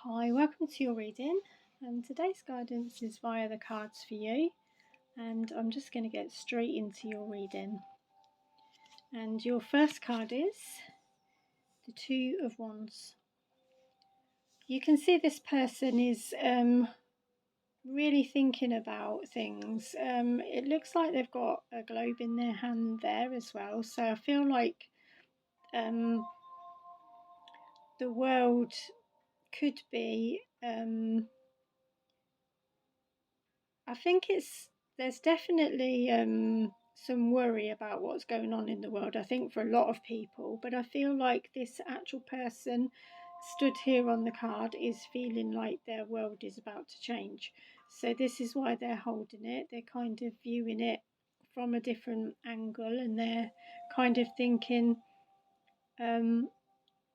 Hi, welcome to your reading. And today's guidance is via the cards for you. And I'm just going to get straight into your reading. And your first card is the Two of Wands. You can see this person is really thinking about things. It looks like they've got a globe in their hand there as well. So I feel like the world could be I think there's definitely some worry about what's going on in the world, I think, for a lot of people. But I feel like this actual person stood here on the card is feeling like their world is about to change. So this is why they're holding it. They're kind of viewing it from a different angle, and they're kind of thinking,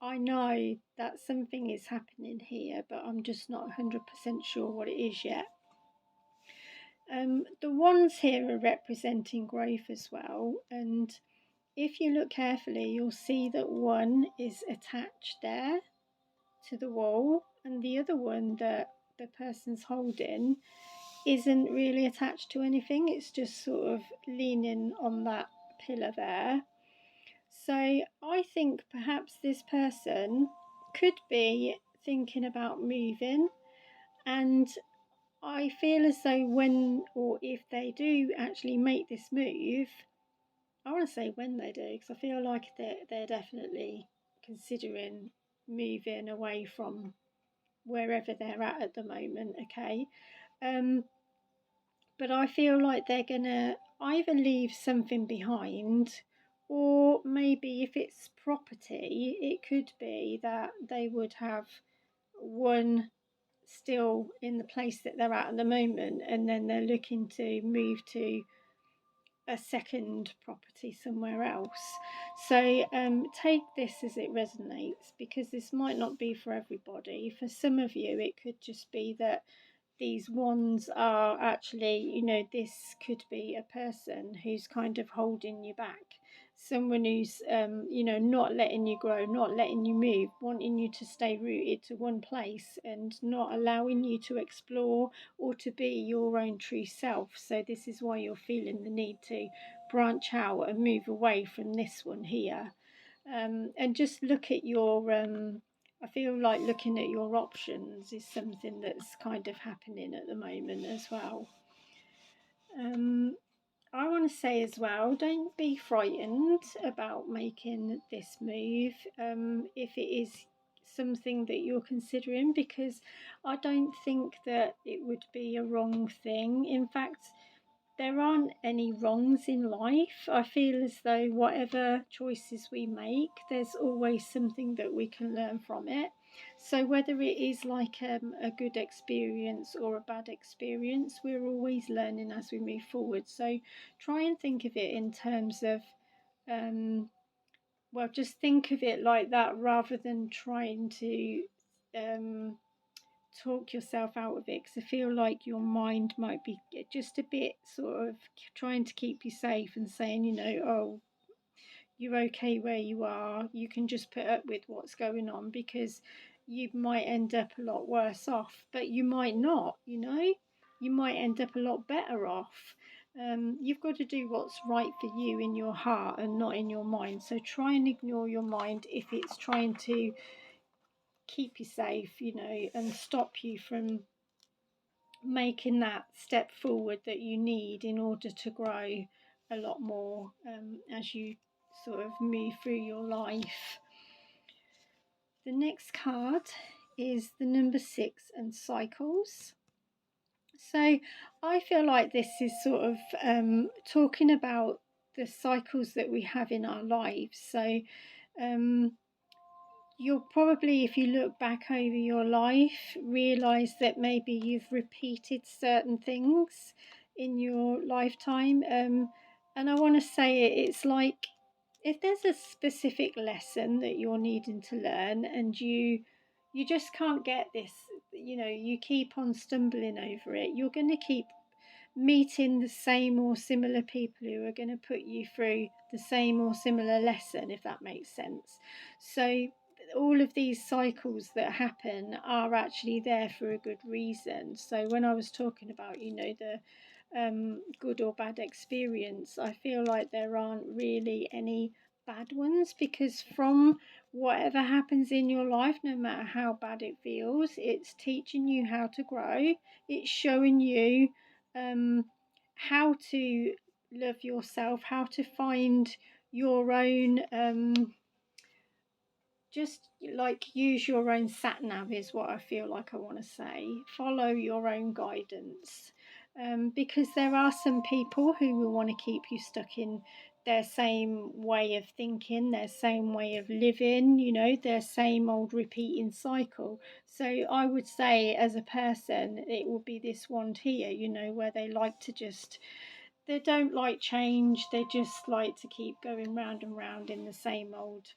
I know that something is happening here, but I'm just not 100% sure what it is yet. The wands here are representing growth as well, and if you look carefully, you'll see that one is attached there to the wall, and the other one that the person's holding isn't really attached to anything, it's just sort of leaning on that pillar there. So I think perhaps this person could be thinking about moving, and I feel as though when or if they do actually make this move, I want to say when they do, because I feel like they're definitely considering moving away from wherever they're at the moment. Okay, um, but I feel like they're gonna either leave something behind, or maybe if it's property, it could be that they would have one still in the place that they're at the moment, and then they're looking to move to a second property somewhere else. So take this as it resonates, because this might not be for everybody. For some of you, it could just be that these wands are actually, this could be a person who's kind of holding you back, someone who's not letting you grow, not letting you move, wanting you to stay rooted to one place and not allowing you to explore or to be your own true self. So this is why you're feeling the need to branch out and move away from this one here, and just look at your I feel like looking at your options is something that's kind of happening at the moment as well. Um, I want to say as well, don't be frightened about making this move, if it is something that you're considering, because I don't think that it would be a wrong thing. In fact, there aren't any wrongs in life. I feel as though whatever choices we make, there's always something that we can learn from it. So whether it is like a good experience or a bad experience, we're always learning as we move forward. So try and think of it in terms of, well, just think of it like that rather than trying to um, talk yourself out of it, because I feel like your mind might be just a bit sort of trying to keep you safe and saying, oh, you're okay where you are, you can just put up with what's going on, because you might end up a lot worse off, but you might not, you might end up a lot better off. You've got to do what's right for you in your heart and not in your mind. So try and ignore your mind if it's trying to keep you safe, and stop you from making that step forward that you need in order to grow a lot more, as you sort of move through your life. The next card is the number 6 and cycles. So I feel like this is sort of talking about the cycles that we have in our lives. So um, you'll probably, if you look back over your life, realize that maybe you've repeated certain things in your lifetime. And I want to say it's like, if there's a specific lesson that you're needing to learn and you just can't get this, you keep on stumbling over it, you're going to keep meeting the same or similar people who are going to put you through the same or similar lesson, if that makes sense. So all of these cycles that happen are actually there for a good reason. So when I was talking about, the good or bad experience, I feel like there aren't really any bad ones, because from whatever happens in your life, no matter how bad it feels, it's teaching you how to grow. It's showing you how to love yourself, how to find your own just like use your own sat nav is what I feel like I want to say. Follow your own guidance, because there are some people who will want to keep you stuck in their same way of thinking, their same way of living, their same old repeating cycle. So I would say, as a person, it would be this one here, where they like to just, they don't like change, they just like to keep going round and round in the same old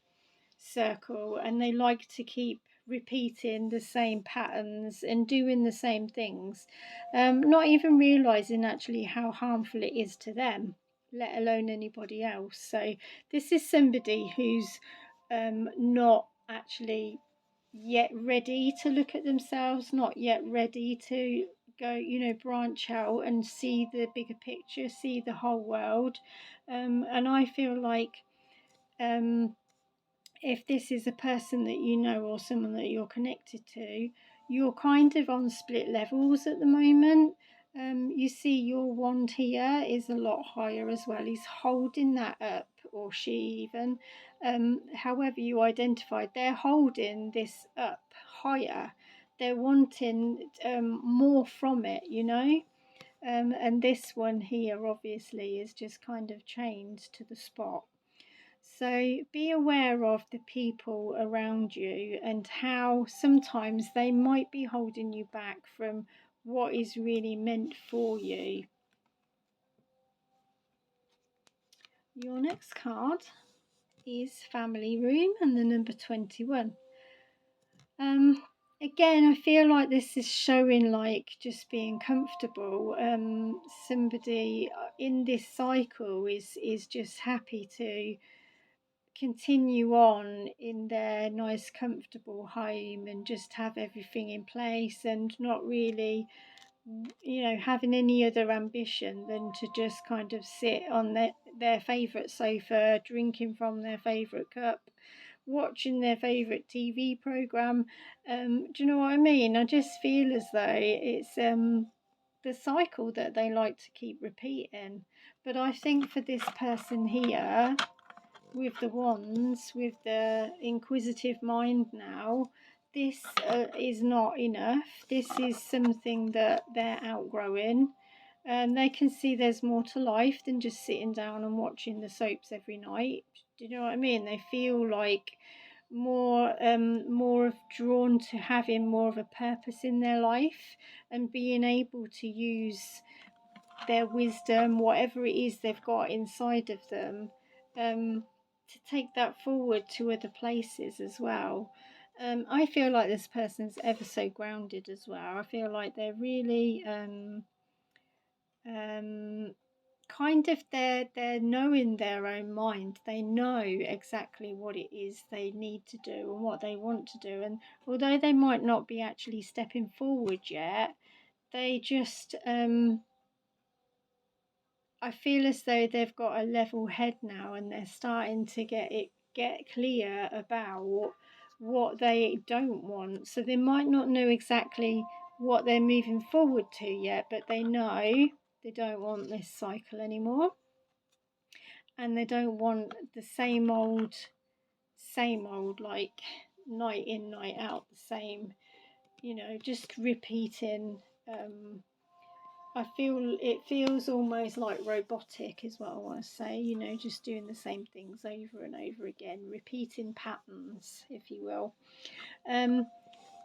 circle, and they like to keep repeating the same patterns and doing the same things, not even realizing actually how harmful it is to them, let alone anybody else. So this is somebody who's not actually yet ready to look at themselves, not yet ready to go, branch out and see the bigger picture, see the whole world. And I feel like um, if this is a person that you know or someone that you're connected to, you're kind of on split levels at the moment. You see, your wand here is a lot higher as well. He's holding that up, or she even. However you identify, they're holding this up higher. They're wanting more from it, and this one here obviously is just kind of chained to the spot. So be aware of the people around you and how sometimes they might be holding you back from what is really meant for you. Your next card is Family Room and the number 21. Again, I feel like this is showing like just being comfortable. Somebody in this cycle is just happy to continue on in their nice comfortable home and just have everything in place, and not really having any other ambition than to just kind of sit on their favorite sofa, drinking from their favorite cup, watching their favorite TV program. Do you know what I mean? I just feel as though it's the cycle that they like to keep repeating. But I think for this person here, with the wands, with the inquisitive mind now, this is not enough. This is something that they're outgrowing, and they can see there's more to life than just sitting down and watching the soaps every night. Do you know what I mean? They feel like more of drawn to having more of a purpose in their life and being able to use their wisdom, whatever it is they've got inside of them, to take that forward to other places as well. I feel like this person's ever so grounded as well. I feel like they're really um, kind of they're knowing their own mind. They know exactly what it is they need to do and what they want to do. And although they might not be actually stepping forward yet, they just I feel as though they've got a level head now, and they're starting to get clear about what they don't want. So they might not know exactly what they're moving forward to yet, but they know they don't want this cycle anymore, and they don't want the same old like night in night out, the same, just repeating. I feel it feels almost like robotic, is what I want to say, just doing the same things over and over again, repeating patterns, if you will. Um,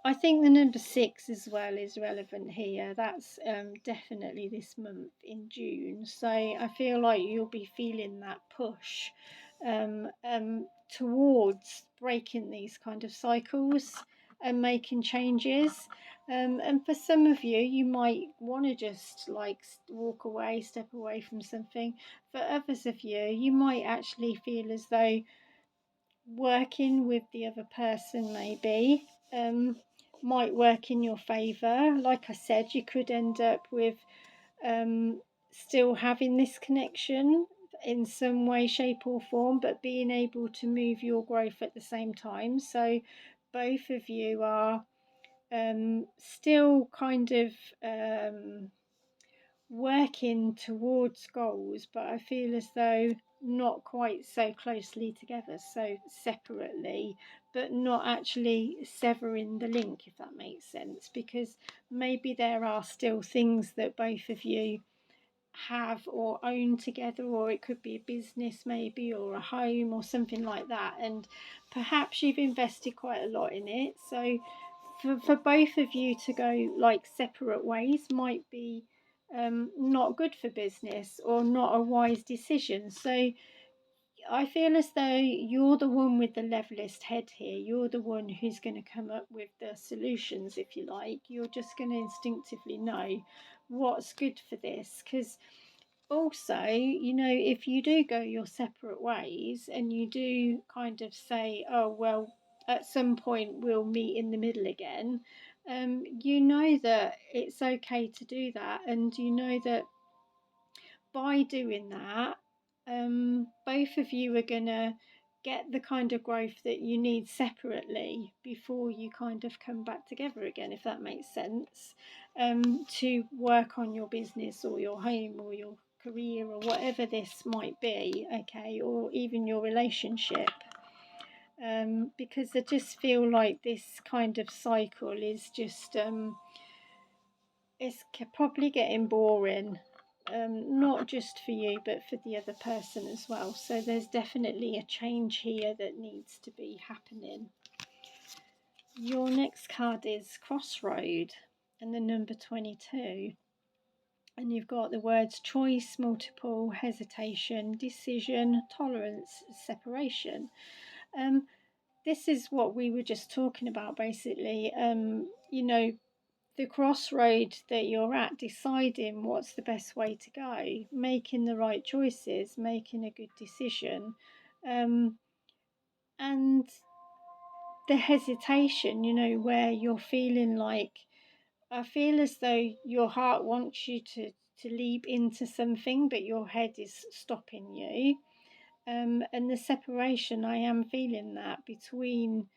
I think the number 6 as well is relevant here. That's definitely this month in June. So I feel like you'll be feeling that push towards breaking these kind of cycles and making changes. And for some of you, you might want to just like walk away, step away from something. For others of you, you might actually feel as though working with the other person maybe might work in your favour. Like I said, you could end up with still having this connection in some way, shape, or form, but being able to move your growth at the same time. So both of you are still kind of working towards goals, but I feel as though not quite so closely together, so separately, but not actually severing the link, if that makes sense, because maybe there are still things that both of you have or own together, or it could be a business maybe, or a home or something like that, and perhaps you've invested quite a lot in it. So for both of you to go like separate ways might be not good for business or not a wise decision. So I feel as though you're the one with the levelest head here. You're the one who's going to come up with the solutions, if you like. You're just going to instinctively know what's good for this. Because also, you know, if you do go your separate ways and you do kind of say, oh, well, at some point we'll meet in the middle again, you know that it's okay to do that. And you know that by doing that, both of you are going to get the kind of growth that you need separately before you kind of come back together again, if that makes sense, to work on your business or your home or your career or whatever this might be, okay, or even your relationship. Because I just feel like this kind of cycle is just it's probably getting boring, not just for you, but for the other person as well. So there's definitely a change here that needs to be happening. Your next card is Crossroad and the number 22. And you've got the words choice, multiple, hesitation, decision, tolerance, separation. This is what we were just talking about, basically. You know, the crossroad that you're at, deciding what's the best way to go, making the right choices, making a good decision, and the hesitation, you know, where you're feeling like, I feel as though your heart wants you to leap into something, but your head is stopping you. And the separation, I am feeling that between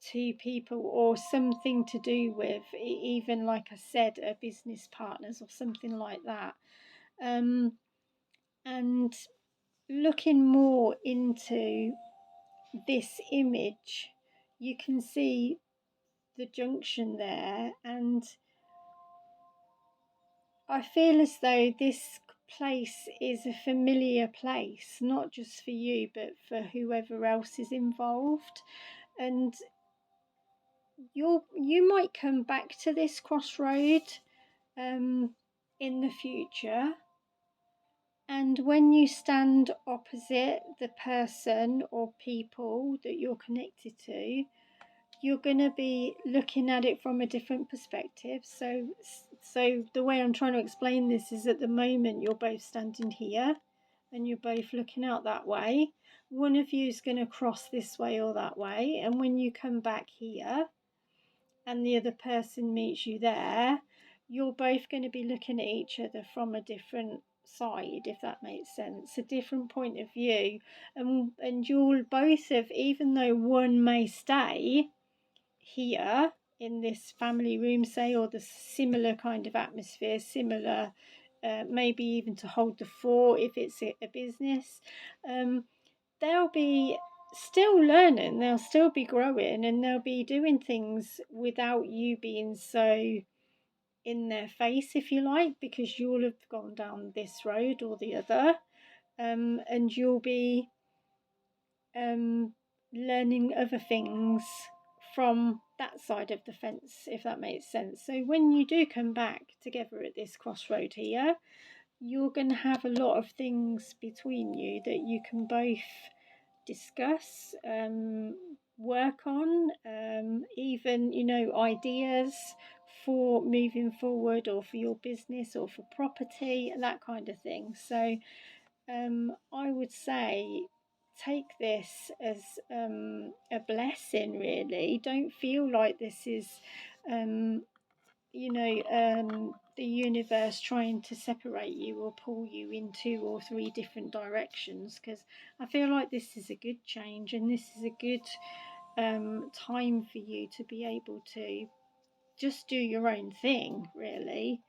two people or something to do with even, like I said, a business partners or something like that. And looking more into this image, you can see the junction there, and I feel as though this place is a familiar place, not just for you but for whoever else is involved. And you might come back to this crossroad in the future, and when you stand opposite the person or people that you're connected to, you're going to be looking at it from a different perspective. So the way I'm trying to explain this is, at the moment you're both standing here and you're both looking out that way. One of you is going to cross this way or that way, and when you come back here and the other person meets you there, you're both going to be looking at each other from a different side, if that makes sense, a different point of view. And you'll both have, even though one may stay here in this family room, say, or the similar kind of atmosphere, similar, maybe even to hold the fort if it's a business, they'll be still learning, they'll still be growing, and they'll be doing things without you being so in their face, if you like, because you'll have gone down this road or the other, and you'll be learning other things from that side of the fence, if that makes sense. So when you do come back together at this crossroad here, you're going to have a lot of things between you that you can both discuss, work on, even, you know, ideas for moving forward or for your business or for property, that kind of thing. So I would say take this as a blessing, really. Don't feel like this is um, the universe trying to separate you or pull you in 2 or 3 different directions, because I feel like this is a good change, and this is a good time for you to be able to just do your own thing, really,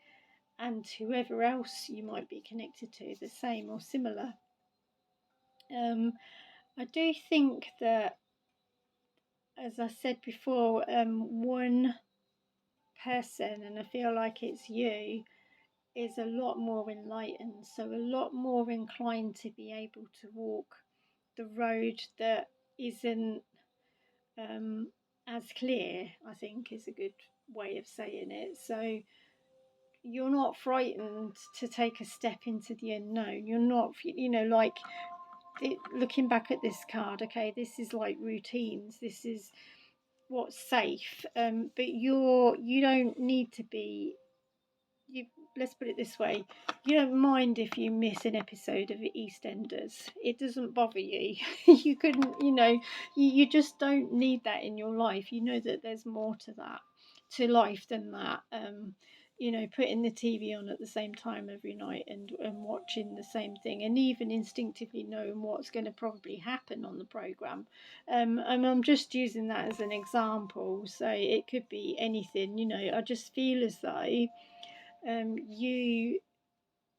and whoever else you might be connected to, the same or similar. I do think that, as I said before, one person, and I feel like it's you, is a lot more enlightened, so a lot more inclined to be able to walk the road that isn't as clear, I think is a good way of saying it. So you're not frightened to take a step into the unknown. You're not, like looking back at this card, okay, this is like routines, this is what's safe, but you don't need to be, you let's put it this way, you don't mind if you miss an episode of EastEnders. It doesn't bother you. You couldn't, you just don't need that in your life. You know that there's more to that, to life, than that. Putting the TV on at the same time every night, and watching the same thing, and even instinctively knowing what's going to probably happen on the program. And I'm just using that as an example, so it could be anything. I just feel as though you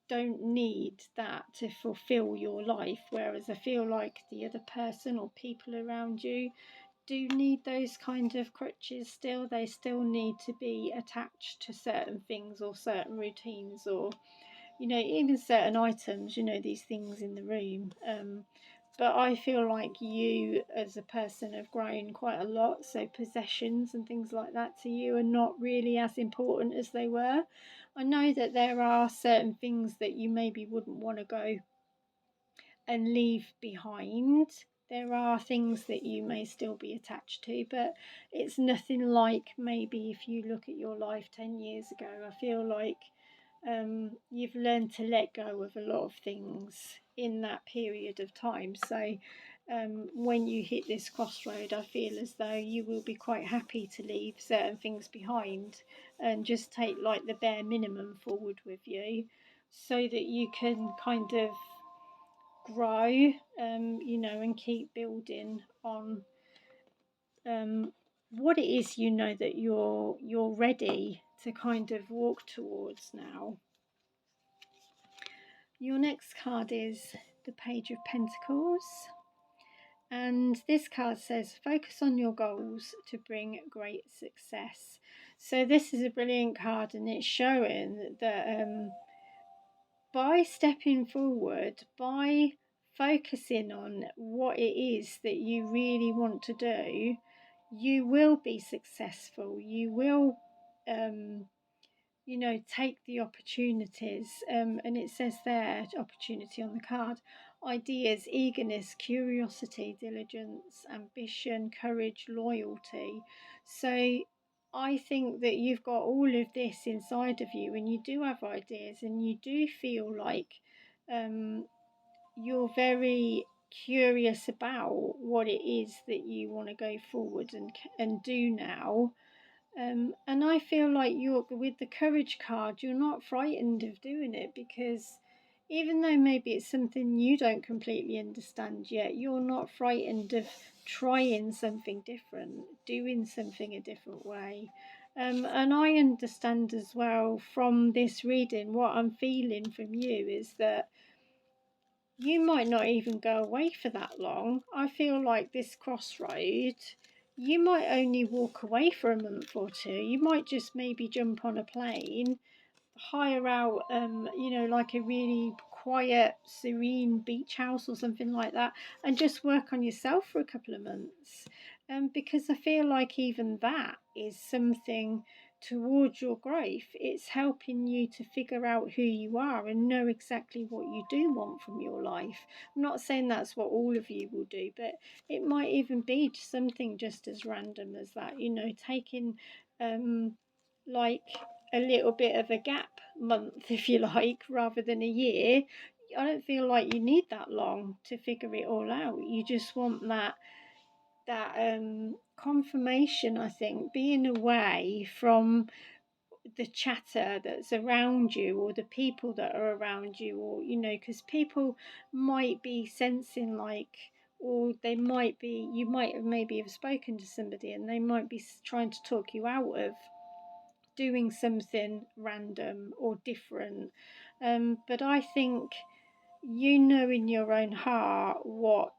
don't need that to fulfill your life, whereas I feel like the other person or people around you do need those kind of crutches still. They still need to be attached to certain things or certain routines, or even certain items, these things in the room. But I feel like you as a person have grown quite a lot, so possessions and things like that to you are not really as important as they were. I know that there are certain things that you maybe wouldn't want to go and leave behind. There are things that you may still be attached to, but it's nothing like maybe if you look at your life 10 years ago. I feel like you've learned to let go of a lot of things in that period of time. So when you hit this crossroad, I feel as though you will be quite happy to leave certain things behind and just take like the bare minimum forward with you, so that you can kind of grow, and keep building on what it is, that you're ready to kind of walk towards now. Your next card is the Page of Pentacles, and this card says focus on your goals to bring great success. So this is a brilliant card, and it's showing that by stepping forward, by focusing on what it is that you really want to do, you will be successful. You will, take the opportunities. And it says there, opportunity on the card, ideas, eagerness, curiosity, diligence, ambition, courage, loyalty. So I think that you've got all of this inside of you, and you do have ideas, and you do feel like um, you're very curious about what it is that you want to go forward and do now. And I feel like you're, with the courage card, you're not frightened of doing it, because even though maybe it's something you don't completely understand yet, you're not frightened of trying something different, doing something a different way. And I understand as well from this reading, what I'm feeling from you is that you might not even go away for that long. I feel like this crossroad, you might only walk away for a month or two. You might just maybe jump on a plane, hire out, like a really quiet, serene beach house or something like that, and just work on yourself for a couple of months. Because I feel like even that is something towards your growth. It's helping you to figure out who you are and know exactly what you do want from your life. I'm not saying that's what all of you will do, but it might even be something just as random as that, taking like a little bit of a gap month, if you like, rather than a year. I don't feel like you need that long to figure it all out. You just want that confirmation, I think, being away from the chatter that's around you, or the people that are around you, or because people might be sensing, like, or they might be, you might have maybe have spoken to somebody and they might be trying to talk you out of doing something random or different. But I think in your own heart what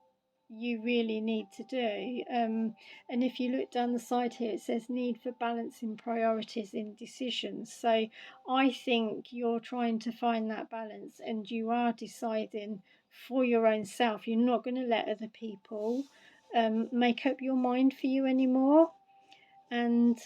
you really need to do. And if you look down the side here, it says need for balancing priorities in decisions. So I think you're trying to find that balance, and you are deciding for your own self. You're not going to let other people make up your mind for you anymore. And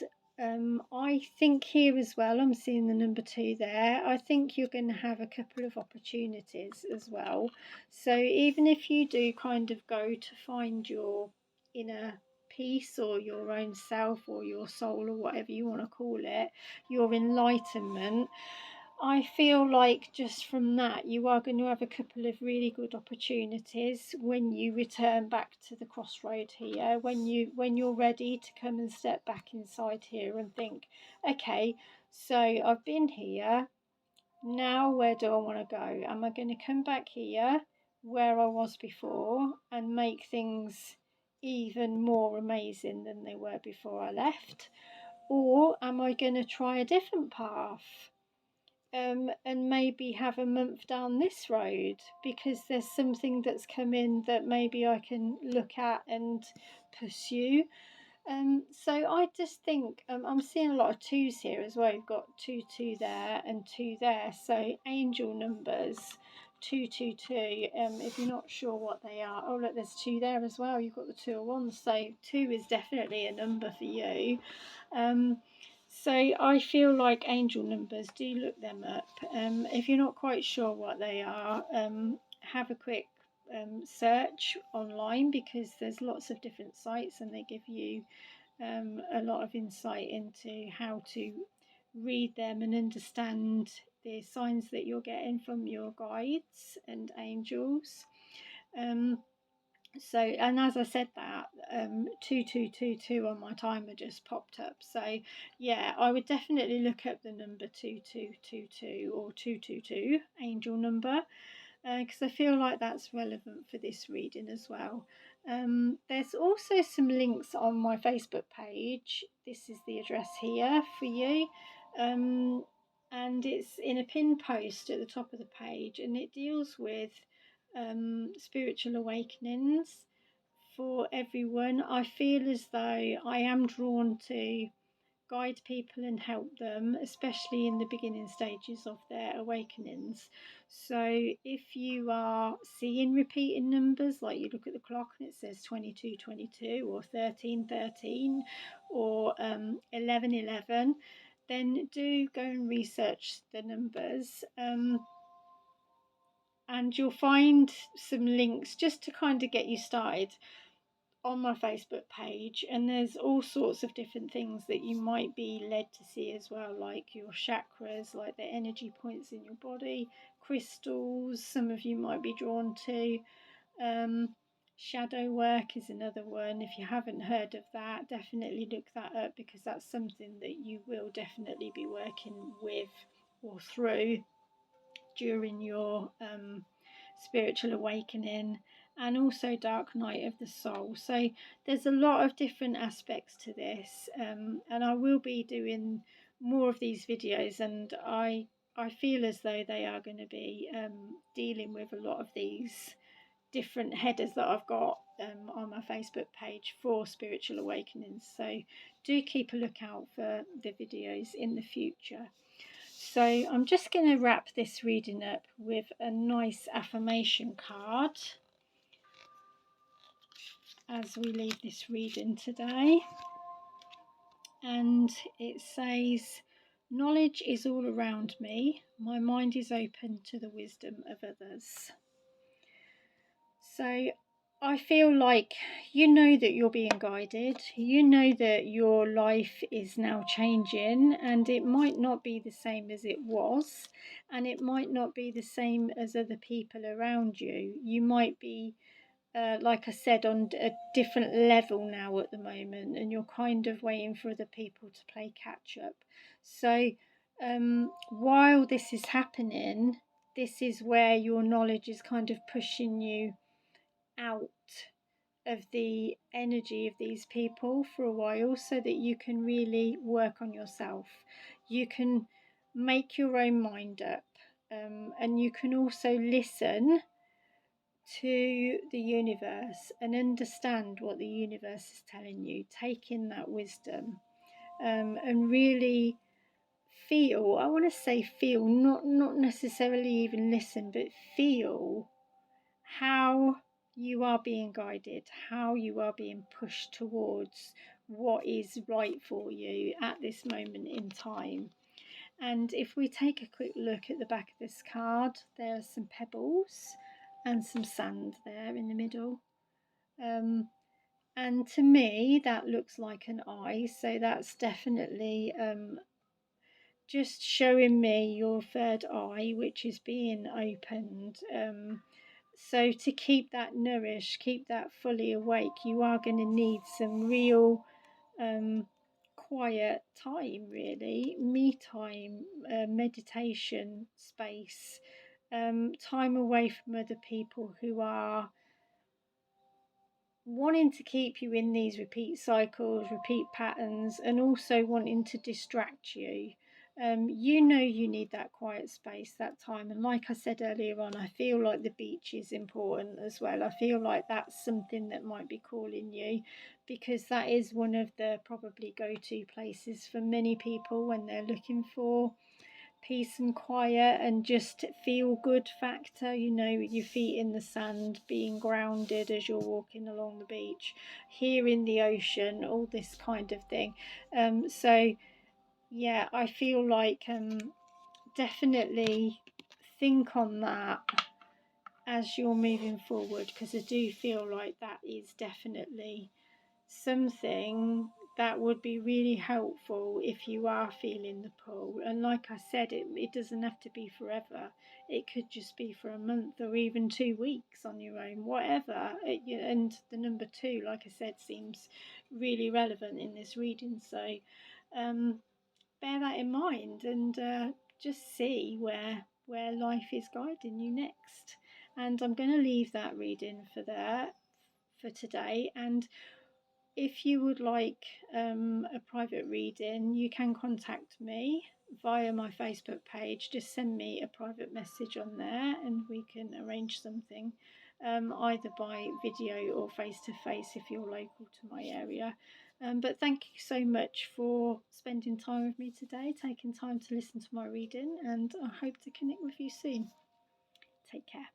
I think here as well, I'm seeing the number 2 there. I think you're going to have a couple of opportunities as well. So even if you do kind of go to find your inner peace, or your own self, or your soul, or whatever you want to call it, your enlightenment, I feel like just from that, you are going to have a couple of really good opportunities when you return back to the crossroad here, when you're ready to come and step back inside here and think, okay, so I've been here, now where do I want to go? Am I going to come back here where I was before and make things even more amazing than they were before I left? Or am I going to try a different path? And maybe have a month down this road, because there's something that's come in that maybe I can look at and pursue. So I just think I'm seeing a lot of 2s here as well. You've got 2 there and 2 there. So angel numbers 222. If you're not sure what they are, oh look, there's 2 there as well. You've got the 2 of wands. So 2 is definitely a number for you. So I feel like angel numbers, do look them up. If you're not quite sure what they are, have a quick search online, because there's lots of different sites and they give you a lot of insight into how to read them and understand the signs that you're getting from your guides and angels. So, and as I said that, 2222 on my timer just popped up. So yeah, I would definitely look up the number 2222 or 222 angel number, because I feel like that's relevant for this reading as well. There's also some links on my Facebook page. This is the address here for you. And it's in a pinned post at the top of the page, and it deals with spiritual awakenings for everyone. I feel as though I am drawn to guide people and help them, especially in the beginning stages of their awakenings. So if you are seeing repeating numbers, like you look at the clock and it says 2222 or 1313 or 1111, then do go and research the numbers. And you'll find some links just to kind of get you started on my Facebook page, and there's all sorts of different things that you might be led to see as well, like your chakras, like the energy points in your body, crystals, some of you might be drawn to. Shadow work is another one. If you haven't heard of that, definitely look that up, because that's something that you will definitely be working with or through during your spiritual awakening. And also dark night of the soul. So there's a lot of different aspects to this, and I will be doing more of these videos, and I feel as though they are going to be dealing with a lot of these different headers that I've got on my Facebook page for spiritual awakenings. So do keep a lookout for the videos in the future. So I'm just going to wrap this reading up with a nice affirmation card as we leave this reading today. And it says, knowledge is all around me. My mind is open to the wisdom of others. So I feel like you know that you're being guided, you know that your life is now changing, and it might not be the same as it was, and it might not be the same as other people around you. You might be, like I said, on a different level now at the moment, and you're kind of waiting for other people to play catch up. So, while this is happening, this is where your knowledge is kind of pushing you out of the energy of these people for a while so that you can really work on yourself. You can make your own mind up, and you can also listen to the universe and understand what the universe is telling you. Take in that wisdom, and really feel. I want to say feel, not necessarily even listen, but feel how you are being guided, how you are being pushed towards what is right for you at this moment in time. And if we take a quick look at the back of this card, there are some pebbles and some sand there in the middle. And to me, that looks like an eye, so that's definitely just showing me your third eye, which is being opened. So to keep that nourished, keep that fully awake, you are going to need some real quiet time, really, me time, meditation space, time away from other people who are wanting to keep you in these repeat cycles, repeat patterns, and also wanting to distract you. You know you need that quiet space, that time. And like I said earlier on, I feel like the beach is important as well. I feel like that's something that might be calling you, because that is one of the probably go to places for many people when they're looking for peace and quiet and just feel good factor, with your feet in the sand, being grounded as you're walking along the beach, hearing the ocean, all this kind of thing. So yeah, I feel like definitely think on that as you're moving forward, because I do feel like that is definitely something that would be really helpful if you are feeling the pull. And like I said, it doesn't have to be forever. It could just be for a month or even 2 weeks on your own, whatever. And the number two, like I said, seems really relevant in this reading. So bear that in mind, and just see where life is guiding you next. And I'm going to leave that reading for today. And if you would like a private reading, you can contact me via my Facebook page. Just send me a private message on there and we can arrange something, either by video or face to face if you're local to my area. But thank you so much for spending time with me today, taking time to listen to my reading, and I hope to connect with you soon. Take care.